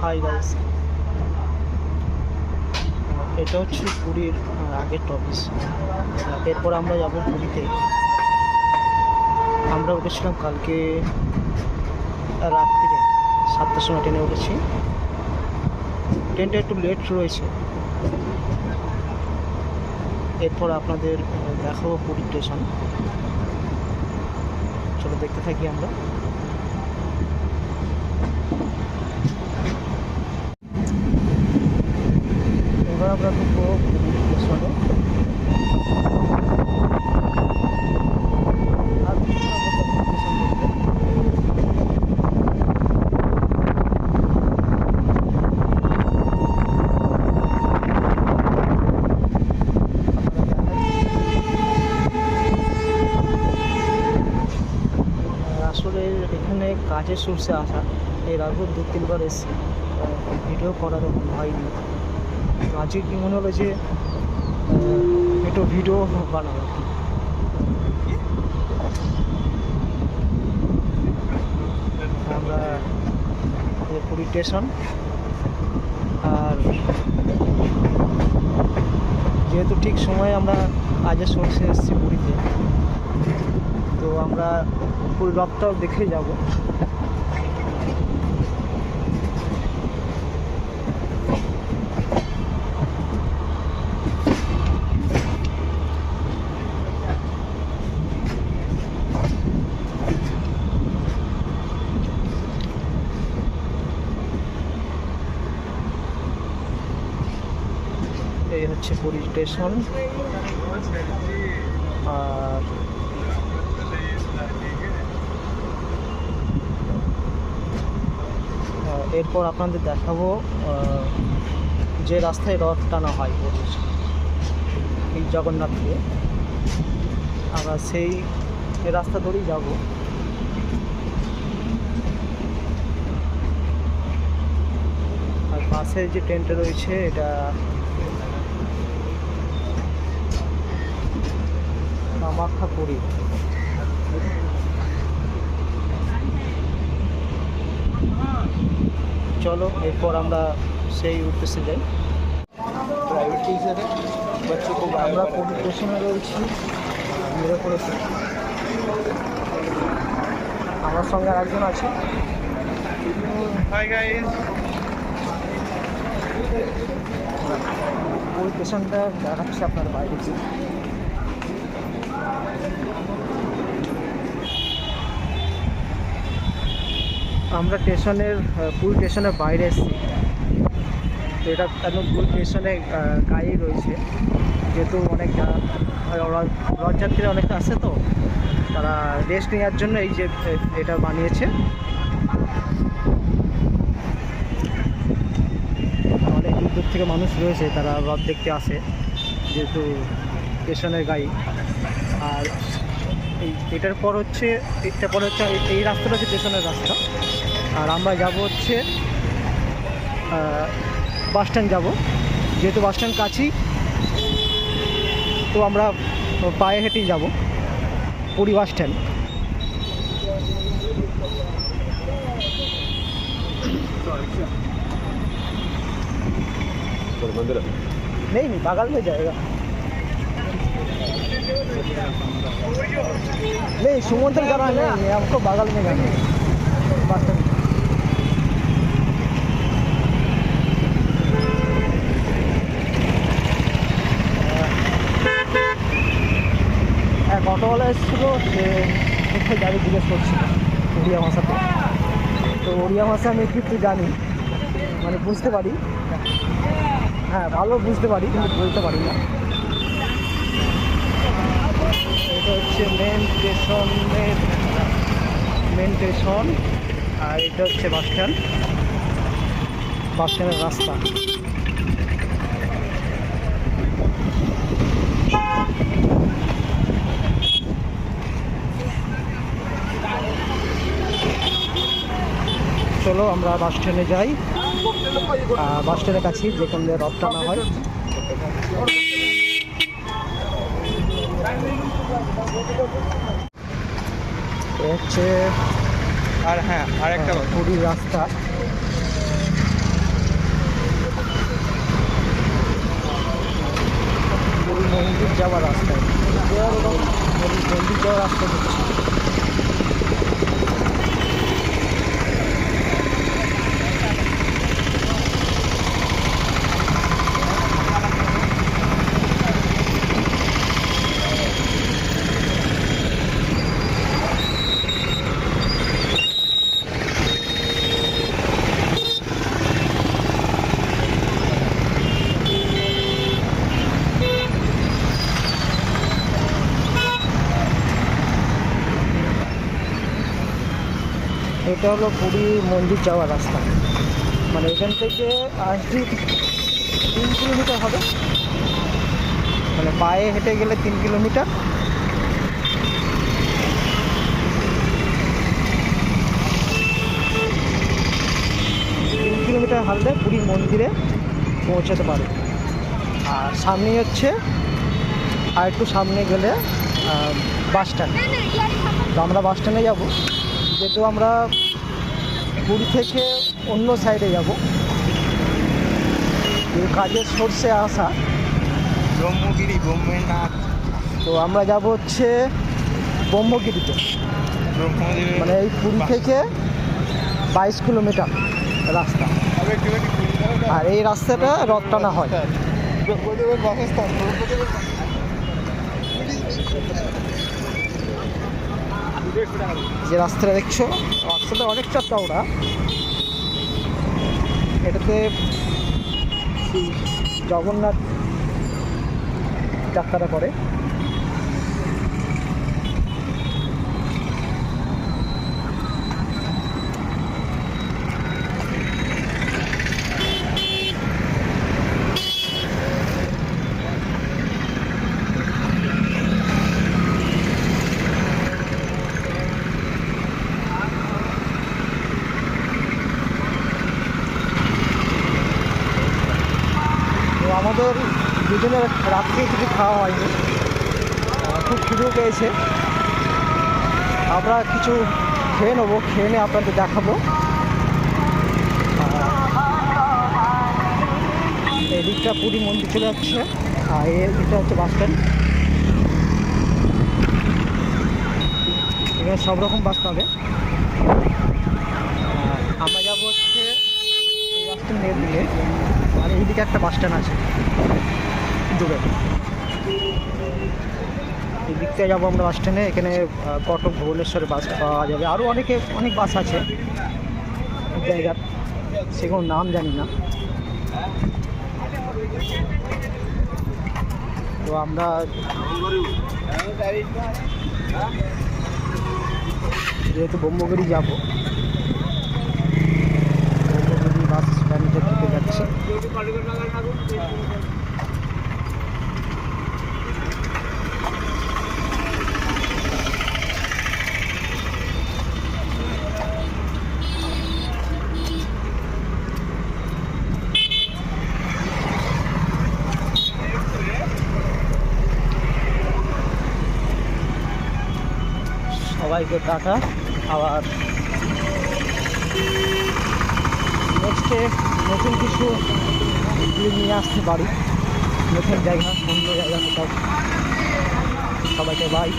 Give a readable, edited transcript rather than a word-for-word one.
Hi guys, এটা হচ্ছে পুরীর আগের টপিস। এরপর আমরা যাব পুরীতে। আমরা উঠেছিলাম কালকে রাত্রিরে 7টার সময় ট্রেনে উঠেছি। ট্রেনটা একটু লেট রয়েছে। এরপর আপনাদের দেখাবো পুরী স্টেশন। চলো দেখতে থাকি আমরা। এবার আমরা ঢুকবো পুরী স্টেশনে। আসলে এখানে কাজের সোর্সে আসা, এর আগেও 2-3বার এসেছি, ভিডিও করার হয়নি। তো আজকে কি মনে হলো যে একটু ভিডিও বানাবো। আমরা পুরী স্টেশন, আর যেহেতু ঠিক সময়ে আমরা কাজের সোর্সে এসেছি পুরীতে, তো আমরা পুরী রথটাও দেখে যাব। এই হচ্ছে পুরী স্টেশন। আর এরপর আপনাদের দেখাবো যে রাস্তায় রথ টানা হয় পুরীর, এই জগন্নাথকে। আমরা সেই রাস্তা ধরেই যাব। আর পাশে যে ট্রেনটা রয়েছে, এটা কামাখ্যা পুরী। চলো এরপর আমরা সেই উদ্দেশ্যে যাই। प्राइवेट टीचर है, बच्चों को আমরা পুরী স্টেশনে রয়েছি, বেরো পড়েছি। আমার সঙ্গে আরেকজন আছে। Hi guys. পুরী স্টেশনটা দেখাচ্ছে আপনার বাইরে কি। আমরা স্টেশনের পুরী স্টেশনের বাইরে এসেছি। তো এটা একদম পুরী স্টেশনে গাড়ি রয়েছে, যেহেতু অনেক রথযাত্রীরা অনেকটা আসে, তো তারা রেস্ট নেওয়ার জন্য এই যে এটা বানিয়েছে। অনেক দূর দূর থেকে মানুষ রয়েছে, তারা রথ দেখতে আসে, যেহেতু স্টেশনের গাড়ি। আর এটার পর হচ্ছে এই রাস্তাটা হচ্ছে স্টেশনের রাস্তা। আর আমরা যাব হচ্ছে বাস স্ট্যান্ড যাব, যেহেতু বাস স্ট্যান্ড কাছেই, তো আমরা পায়ে হেঁটেই যাব পুরী বাস স্ট্যান্ড। नहीं नहीं, बगल में जाएगा। नहीं, समुद्र जाना नहीं है, हमको बगल में जाना है बस स्टैंड। এক অটোওয়ালা এসেছিল, সে কোথায় গাড়ি জিজ্ঞেস করছিল ওড়িয়া ভাষাতে। তো ওড়িয়া ভাষা আমি একটু জানি, মানে বুঝতে পারি, হ্যাঁ ভালো বুঝতে পারি, কিন্তু বলতে পারি না। এটা হচ্ছে মেন স্টেশন, আর এটা হচ্ছে বাস স্ট্যান্ডের রাস্তা। চলো আমরা বাস স্ট্যান্ডে যাই। বাস স্ট্যান্ডের কাছে যেখানে রথ টানা হয়। হচ্ছে আর হ্যাঁ, আর একটা পুরীর রাস্তা। মন্দির যাওয়ার রাস্তায় মন্দির যাওয়ার রাস্তা হচ্ছে। এটা হলো পুরী মন্দির যাওয়ার রাস্তা, মানে এখান থেকে আসছি 3 কিলোমিটার হবে, মানে পায়ে হেঁটে গেলে 3 কিলোমিটার। হাঁটলে পুরী মন্দিরে পৌঁছাতে পারে। আর সামনেই হচ্ছে, আর একটু সামনে গেলে বাস স্ট্যান্ড। তো আমরা বাস স্ট্যান্ডে যাবো, যেহেতু আমরা পুরী থেকে অন্য সাইডে যাব, কাজের সোর্সে আসা ব্রহ্মগিরি ব্রহ্মনাথ। তো আমরা যাব হচ্ছে ব্রহ্মগিরিতে, মানে এই পুরী থেকে 22 কিলোমিটার রাস্তা। আর এই রাস্তাটা রথ টানা হয়। যে রাস্তাটা দেখছো, রাস্তাটা অনেকটা চওড়া। এটাতে জগন্নাথ যাত্রাটা করে। আমাদের দুজনের রাত্রে কিছু খাওয়া হয়নি, খুব খিদেও পেয়েছে। আমরা কিছু খেয়ে নেবো, খেয়ে নিয়ে আপনাদের দেখাবো। এদিকটা পুরী মন্দির চলে যাচ্ছে, আর এদিকটা হচ্ছে বাস স্ট্যান্ড। এখানে সব রকম বাস পাবে। আমরা যাবো হচ্ছে বাস স্ট্যান্ডের দিকে, আর এইদিকে একটা বাস স্ট্যান্ড আছে দূরে, এই দিক থেকে যাবো আমরা বাস স্ট্যান্ডে। এখানে কটক ভুবনেশ্বরের বাস পাওয়া যাবে, আরও অনেক বাস আছে জায়গার, সেগুলোর নাম জানি না। তো আমরা যেহেতু ব্রহ্মগিরি যাবো, ব্রহ্মগিরি বাস স্ট্যান্ডে থেকে যাচ্ছি। সবাইকে টাটা। আবার নেক্সটে নতুন কিছু নিয়ে আসতে পারি, নতুন জায়গা, অন্য জায়গা কোথাও। সবাইকে বাই।